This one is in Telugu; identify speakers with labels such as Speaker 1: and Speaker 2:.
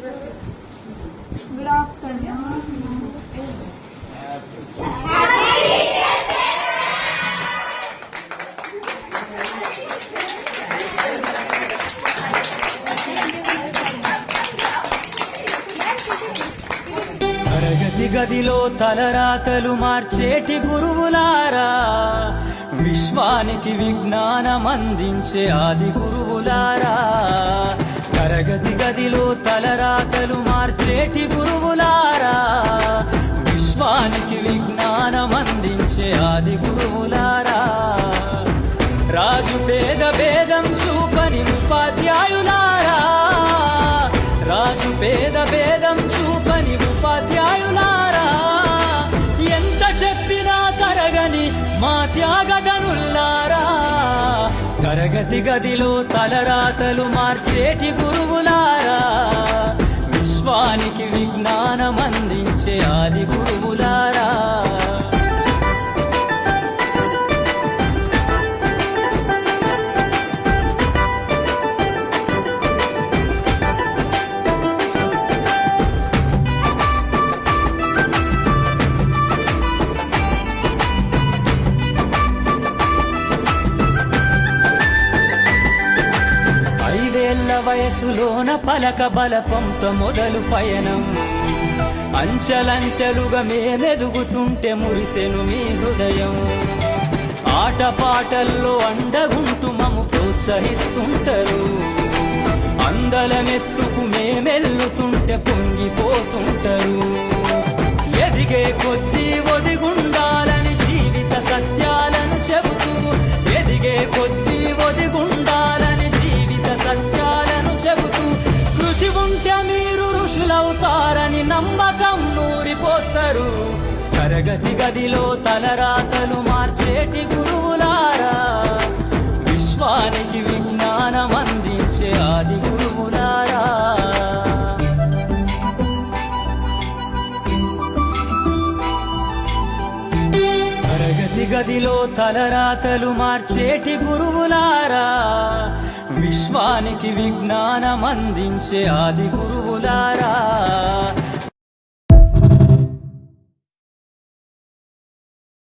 Speaker 1: Good afternoon.
Speaker 2: తరగతి గదిలో తలరాతలు మార్చేటి గురువులారా, విశ్వానికి విజ్ఞానం అందించే ఆది గురువులారా. తరగతి గదిలో తలరాతలు మార్చేటి గురువులారా, విశ్వానికి విజ్ఞానం అందించే ఆది గురువులారా. రాజు పేద భేదం చూపని ఉపాధ్యాయులారా, రాజు పేద భేదం చూపని ఉపాధ్యాయులారా. ఎంత చెప్పినా తరగని మా త్యాగదనుల్లారా, తరగతి గదిలో తలరాతలు మార్చేటి గురువులారా, విశ్వానికి విజ్ఞానం అందించే ఆది గురువులారా. వయసులోన పలక బలపంతో మొదలు పయనం, అంచలంచెలుగా మేమెదుగుతుంటే మురిసెను మీ హృదయం. ఆటపాటల్లో అండగుంటూ మము ప్రోత్సహిస్తుంటారు, అందలమెత్తుకు మేమెల్లుతుంటే పొంగిపోతుంటారు. ఎదిగే కొద్దీ ఒదిగుండాలని జీవిత సత్యాలను చెబుతూ, ఎదిగే కొద్దీ ఒదిగుండాలని జీవిత సత్యాలను చెబుతూ, కృషి ఉంటే మీరు ఋషులవుతారని నమ్మకం నూరిపోస్తారు. తరగతి గదిలో తలరాతలు మార్చేటి గురువులారా, విశ్వానికి విజ్ఞానం అందించే ఆది గురువులారా. తరగతి గదిలో తలరాతలు మార్చేటి గురువులారా, విశ్వానికి విజ్ఞానం అందించే ఆది గురువులారా.